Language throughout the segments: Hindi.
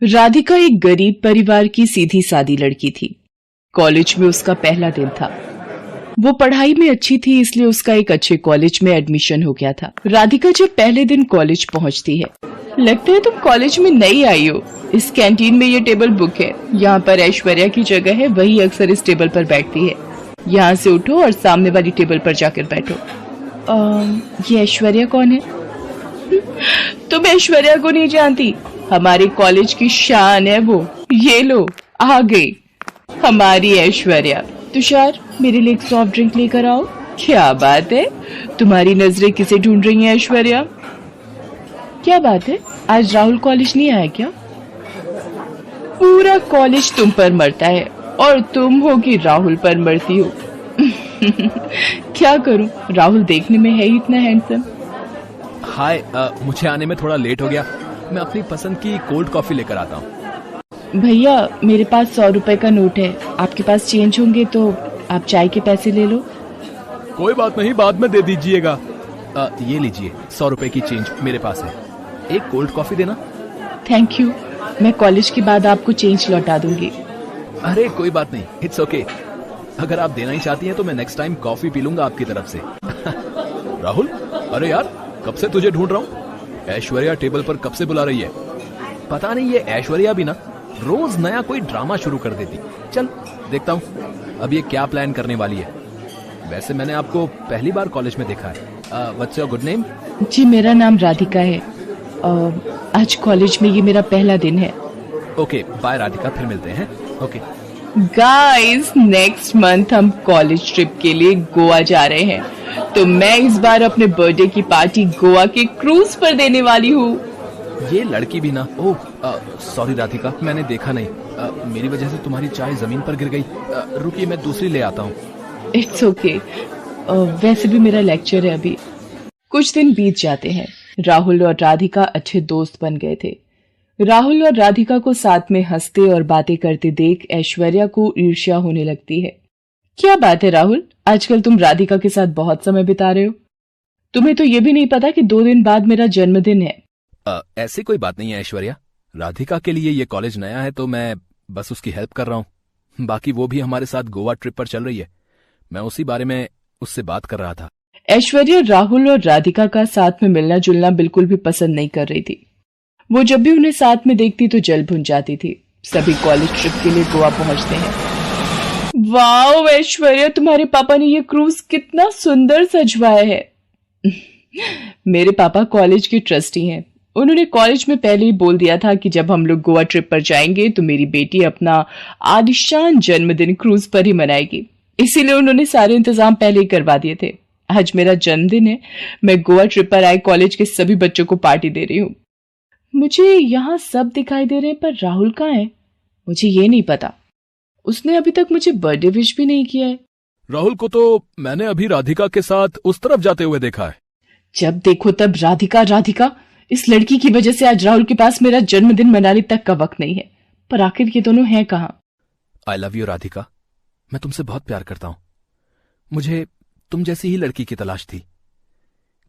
राधिका एक गरीब परिवार की सीधी सादी लड़की थी। कॉलेज में उसका पहला दिन था। वो पढ़ाई में अच्छी थी, इसलिए उसका एक अच्छे कॉलेज में एडमिशन हो गया था। राधिका जब पहले दिन कॉलेज पहुंचती है, लगता है तुम कॉलेज में नई आई हो। इस कैंटीन में ये टेबल बुक है, यहाँ पर ऐश्वर्या की जगह है, वही अक्सर इस टेबल पर बैठती है। यहाँ से उठो और सामने वाली टेबल पर जाकर बैठो। ये ऐश्वर्या कौन है? तुम ऐश्वर्या को नहीं जानती? हमारे कॉलेज की शान है वो। ये लो, आ गई हमारी ऐश्वर्या। तुषार, मेरे लिए एक सॉफ्ट ड्रिंक लेकर आओ। क्या बात है, तुम्हारी नजरें किसे ढूंढ रही हैं ऐश्वर्या? क्या बात है, आज राहुल कॉलेज नहीं आया क्या? पूरा कॉलेज तुम पर मरता है और तुम हो कि राहुल पर मरती हो। क्या करूं, राहुल देखने में है ही इतना हैंडसम। हाय, मुझे आने में थोड़ा लेट हो गया। मैं अपनी पसंद की कोल्ड कॉफी लेकर आता हूँ। भैया, मेरे पास 100 रुपए का नोट है, आपके पास चेंज होंगे तो आप चाय के पैसे ले लो। कोई बात नहीं, बाद में दे दीजिएगा। ये लीजिए, 100 रुपए की चेंज मेरे पास है। एक कोल्ड कॉफी देना। थैंक यू, मैं कॉलेज के बाद आपको चेंज लौटा दूंगी। अरे कोई बात नहीं, इट्स ओके। अगर आप देना ही चाहती हैं तो मैं नेक्स्ट टाइम कॉफी पी लूंगा आपकी तरफ से। राहुल, अरे यार, कब से तुझे ढूंढ रहा हूँ। ऐश्वर्या टेबल पर कब से बुला रही है। पता नहीं ये ऐश्वर्या भी ना रोज नया कोई ड्रामा शुरू कर देती। चल देखता हूँ अब ये क्या प्लान करने वाली है। वैसे मैंने आपको पहली बार कॉलेज में देखा है। What's your good name? जी, मेरा नाम राधिका है। आज कॉलेज में ये मेरा पहला दिन है। ओके, बाय राधिका, फिर मिलते हैं। ओके गाइस, नेक्स्ट मंथ हम कॉलेज ट्रिप के लिए गोवा जा रहे हैं, तो मैं इस बार अपने बर्थडे की पार्टी गोवा के क्रूज पर देने वाली हूँ। ये लड़की भी ना। ओह सॉरी राधिका, मैंने देखा नहीं। मेरी वजह से तुम्हारी चाय जमीन पर गिर गई। रुकिए, मैं दूसरी ले आता हूँ। It's okay. वैसे भी मेरा लेक्चर है अभी। कुछ दिन बीत जाते हैं। राहुल और राधिका अच्छे दोस्त बन गए थे। राहुल और राधिका को साथ में हंसते और बातें करते देख ऐश्वर्या को ईर्ष्या होने लगती है। क्या बात है राहुल, आजकल तुम राधिका के साथ बहुत समय बिता रहे हो। तुम्हें तो ये भी नहीं पता कि 2 दिन बाद मेरा जन्मदिन है। ऐसी कोई बात नहीं है ऐश्वर्या। राधिका के लिए ये कॉलेज नया है तो मैं बस उसकी हेल्प कर रहा हूँ। बाकी वो भी हमारे साथ गोवा ट्रिप पर चल रही है, मैं उसी बारे में उससे बात कर रहा था। ऐश्वर्या राहुल और राधिका का साथ में मिलना जुलना बिल्कुल भी पसंद नहीं कर रही थी। वो जब भी उन्हें साथ में देखती तो जल भुन जाती थी। सभी कॉलेज ट्रिप के लिए गोवा पहुंचते हैं। वाओ ऐश्वर्या, तुम्हारे पापा ने ये क्रूज कितना सुंदर सजवाया है। मेरे पापा कॉलेज के ट्रस्टी हैं। उन्होंने कॉलेज में पहले ही बोल दिया था कि जब हम लोग गोवा ट्रिप पर जाएंगे तो मेरी बेटी अपना आलिशान जन्मदिन क्रूज पर ही मनाएगी। इसीलिए उन्होंने सारे इंतजाम पहले ही करवा दिए थे। आज मेरा जन्मदिन है, मैं गोवा ट्रिप पर आए कॉलेज के सभी बच्चों को पार्टी दे रही हूँ। मुझे यहाँ सब दिखाई दे रहे हैं, पर राहुल कहाँ है? मुझे ये नहीं पता। उसने अभी तक मुझे बर्थडे विश भी नहीं किया है। राहुल को तो मैंने अभी राधिका के साथ उस तरफ जाते हुए देखा है। जब देखो तब राधिका राधिका। इस लड़की की वजह से आज राहुल के पास मेरा जन्मदिन मनाने तक का वक्त नहीं है। पर आखिर ये दोनों हैं कहाँ? आई लव यू राधिका, मैं तुमसे बहुत प्यार करता हूँ। मुझे तुम जैसी ही लड़की की तलाश थी।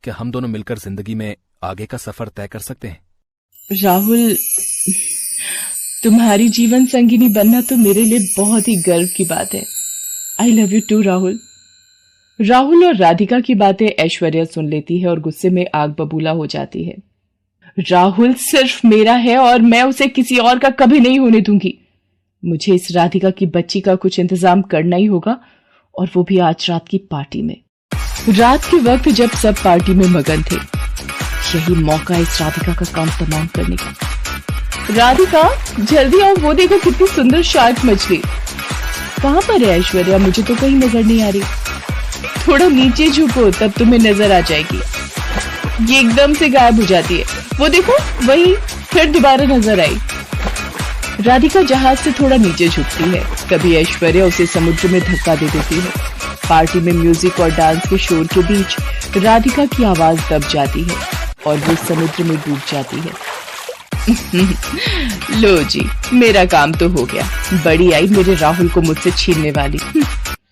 क्या हम दोनों मिलकर जिंदगी में आगे का सफर तय कर सकते हैं? राहुल, तुम्हारी जीवन संगिनी बनना तो मेरे लिए बहुत ही गर्व की बात है। I love you too Rahul. Rahul और राधिका की बातें ऐश्वर्या सुन लेती है और गुस्से में आग बबूला हो जाती है। राहुल सिर्फ मेरा है और मैं उसे किसी और का कभी नहीं होने दूंगी। मुझे इस राधिका की बच्ची का कुछ इंतजाम करना ही होगा, और वो भी आज रात की पार्टी में। रात के वक्त जब सब पार्टी में मगन थे, यही मौका इस राधिका का काम तमाम करने का। राधिका, जल्दी आओ, वो देखो कितनी सुंदर शार्क मछली। कहाँ पर है ऐश्वर्या? मुझे तो कहीं नजर नहीं आ रही। थोड़ा नीचे झुको, तब तुम्हें नजर आ जाएगी। ये एकदम से गायब हो जाती है। वो देखो, वही फिर दोबारा नजर आई। राधिका जहाज से थोड़ा नीचे झुकती है। कभी ऐश्वर्या उसे समुद्र में धक्का दे देती है। पार्टी में म्यूजिक और डांस के शोर के बीच राधिका की आवाज दब जाती है और वो समुद्र में डूब जाती है। लो जी, मेरा काम तो हो गया। बड़ी आई मेरे राहुल को मुझसे छीनने वाली।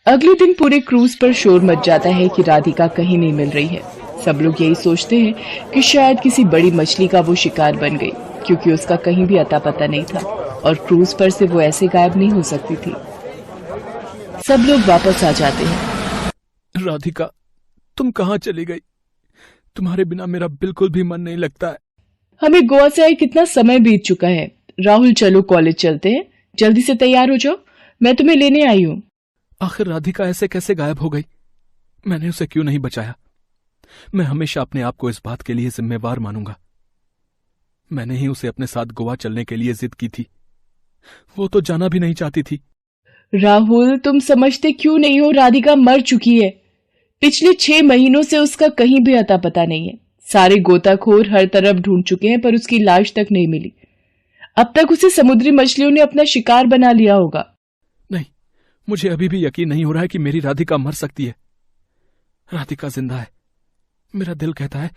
अगले दिन पूरे क्रूज पर शोर मच जाता है कि राधिका कहीं नहीं मिल रही है। सब लोग यही सोचते हैं कि शायद किसी बड़ी मछली का वो शिकार बन गई। क्योंकि उसका कहीं भी अता पता नहीं था और क्रूज पर से वो ऐसे गायब नहीं हो सकती थी। सब लोग वापस आ जाते हैं। राधिका, तुम कहाँ चली गई? तुम्हारे बिना मेरा बिल्कुल भी मन नहीं लगता है। हमें गोवा से आए कितना समय बीत चुका है। राहुल, चलो कॉलेज चलते हैं। जल्दी से तैयार हो जाओ, मैं तुम्हें लेने आई हूँ। आखिर राधिका ऐसे कैसे गायब हो गई? मैंने उसे क्यों नहीं बचाया? मैं हमेशा अपने आप को इस बात के लिए जिम्मेवार मानूंगा। मैंने ही उसे अपने साथ गोवा चलने के लिए जिद की थी। वो तो जाना भी नहीं चाहती थी। राहुल, तुम समझते क्यों नहीं हो? राधिका मर चुकी है। पिछले 6 महीनों से उसका कहीं भी अता पता नहीं है। सारे गोताखोर हर तरफ ढूंढ चुके हैं पर उसकी लाश तक नहीं मिली। अब तक उसे समुद्री मछलियों ने अपना शिकार बना लिया होगा। नहीं, मुझे अभी भी यकीन नहीं हो रहा है कि मेरी राधिका मर सकती है। राधिका जिंदा है। मेरा दिल कहता है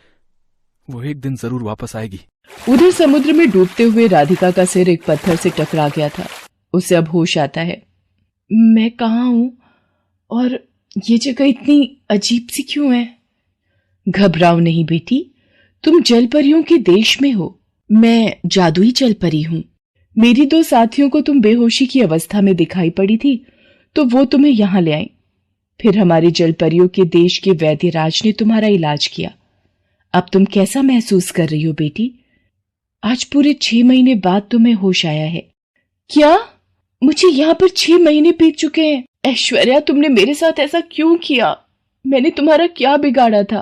वो एक दिन जरूर वापस आएगी। उधर समुद्र में डूबते हुए राधिका का सिर एक पत्थर से टकरा गया था। उसे अब होश आता है। मैं कहाँ हूं और ये जगह इतनी अजीब सी क्यों है? घबराओ नहीं बेटी, तुम जलपरियों के देश में हो। मैं जादुई जलपरी हूँ। मेरी 2 साथियों को तुम बेहोशी की अवस्था में दिखाई पड़ी थी तो वो तुम्हें यहाँ ले आई। फिर हमारे जलपरियों के देश के वैद्यराज ने तुम्हारा इलाज किया। अब तुम कैसा महसूस कर रही हो बेटी? आज पूरे 6 महीने बाद तुम्हें होश आया है। क्या? मुझे यहाँ पर 6 महीने बीत चुके हैं। ऐश्वर्या, तुमने मेरे साथ ऐसा क्यों किया? मैंने तुम्हारा क्या बिगाड़ा था?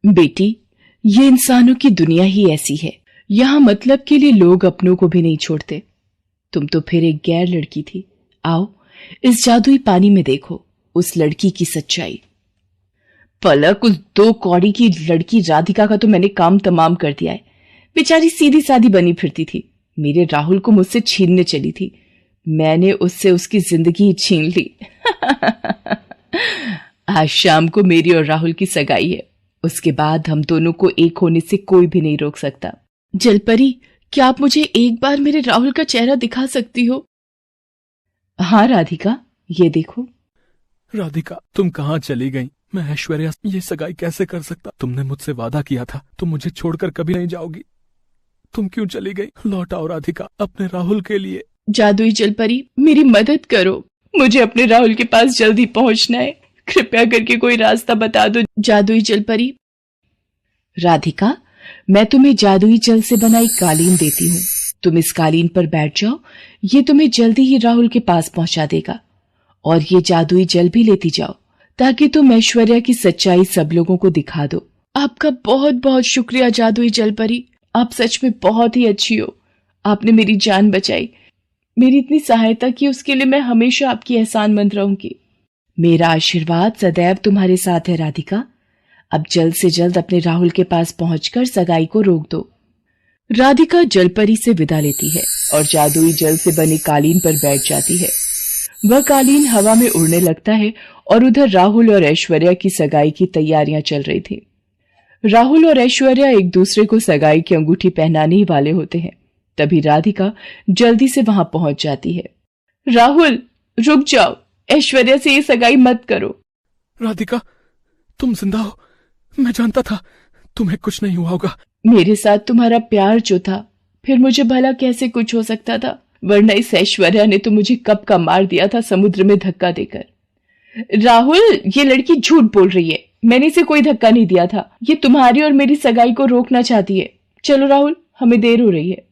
बेटी, ये इंसानों की दुनिया ही ऐसी है। यहाँ मतलब के लिए लोग अपनों को भी नहीं छोड़ते। तुम तो फिर एक गैर लड़की थी। आओ, इस जादुई पानी में देखो उस लड़की की सच्चाई। पलक, उस 2 कौड़ी की लड़की राधिका का तो मैंने काम तमाम कर दिया है। बेचारी सीधी सादी बनी फिरती थी। मेरे राहुल को मुझसे छीनने चली थी। मैंने उससे उसकी जिंदगी छीन ली। आज शाम को मेरी और राहुल की सगाई है। उसके बाद हम दोनों को एक होने से कोई भी नहीं रोक सकता। जलपरी, क्या आप मुझे एक बार मेरे राहुल का चेहरा दिखा सकती हो? हाँ राधिका, ये देखो। राधिका, तुम कहाँ चली गई? मैं ऐश्वर्या ये सगाई कैसे कर सकता? तुमने मुझसे वादा किया था तुम मुझे छोड़कर कभी नहीं जाओगी। तुम क्यों चली गई? लौट आओ राधिका, अपने राहुल के लिए। जादुई जलपरी, मेरी मदद करो। मुझे अपने राहुल के पास जल्दी पहुंचना है। कृपया करके कोई रास्ता बता दो जादुई जलपरी। राधिका, मैं तुम्हें जादुई जल से बना एक कालीन देती हूँ। तुम इस कालीन पर बैठ जाओ। ये तुम्हें जल्दी ही राहुल के पास पहुंचा देगा। और ये जादुई जल भी लेती जाओ ताकि तुम ऐश्वर्या की सच्चाई सब लोगों को दिखा दो। आपका बहुत बहुत शुक्रिया जादुई जलपरी। आप सच में बहुत ही अच्छी हो। आपने मेरी जान बचाई। मेरी इतनी सहायता की उसके लिए मैं हमेशा आपकी एहसानमंद रहूंगी। मेरा आशीर्वाद सदैव तुम्हारे साथ है राधिका। अब जल्द से जल्द अपने राहुल के पास पहुंचकर सगाई को रोक दो। राधिका जलपरी से विदा लेती है और जादुई जल से बनी कालीन पर बैठ जाती है। वह कालीन हवा में उड़ने लगता है और उधर राहुल और ऐश्वर्या की सगाई की तैयारियां चल रही थी। राहुल और ऐश्वर्या एक दूसरे को सगाई की अंगूठी पहनाने ही वाले होते हैं। तभी राधिका जल्दी से वहां पहुंच जाती है। राहुल, रुक जाओ। ऐश्वर्या से ये सगाई मत करो। राधिका, तुम जिंदा हो। मैं जानता था तुम्हें कुछ नहीं हुआ होगा। मेरे साथ तुम्हारा प्यार जो था, फिर मुझे भला कैसे कुछ हो सकता था? वरना इस ऐश्वर्या ने तो मुझे कब का मार दिया था समुद्र में धक्का देकर। राहुल, ये लड़की झूठ बोल रही है। मैंने इसे कोई धक्का नहीं दिया था। ये तुम्हारी और मेरी सगाई को रोकना चाहती है। चलो राहुल, हमें देर हो रही है।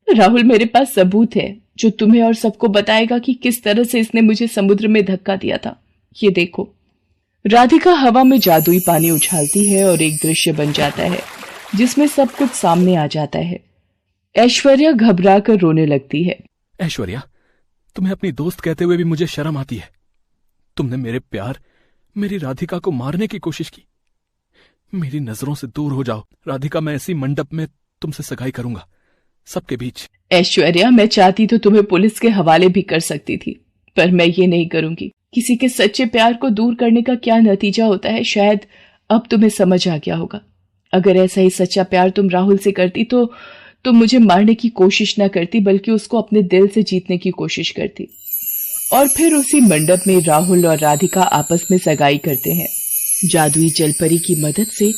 राहुल, मेरे पास सबूत है जो तुम्हें और सबको बताएगा कि किस तरह से इसने मुझे समुद्र में धक्का दिया था। ये देखो। राधिका हवा में जादुई पानी उछालती है और एक दृश्य बन जाता है जिसमें सब कुछ सामने आ जाता है। ऐश्वर्या घबरा कर रोने लगती है। ऐश्वर्या, तुम्हें अपनी दोस्त कहते हुए भी मुझे शर्म आती है। तुमने मेरे प्यार, मेरी राधिका को मारने की कोशिश की। मेरी नजरों से दूर हो जाओ राधिका। मैं ऐसी मंडप में तुमसे सगाई करूंगा, सबके बीच। ऐश्वर्या, मैं चाहती तो तुम्हें पुलिस के हवाले भी कर सकती थी, पर मैं ये नहीं करूंगी। किसी के सच्चे प्यार को दूर करने का क्या नतीजा होता है, शायद अब तुम्हें समझ आ गया होगा। अगर ऐसा ही सच्चा प्यार तुम राहुल से करती तो तुम मुझे मारने की कोशिश न करती, बल्कि उसको अपने दिल से जीतने की कोशिश करती। और फिर उसी मंडप में राहुल और राधिका आपस में सगाई करते हैं। जादुई जलपरी की मदद से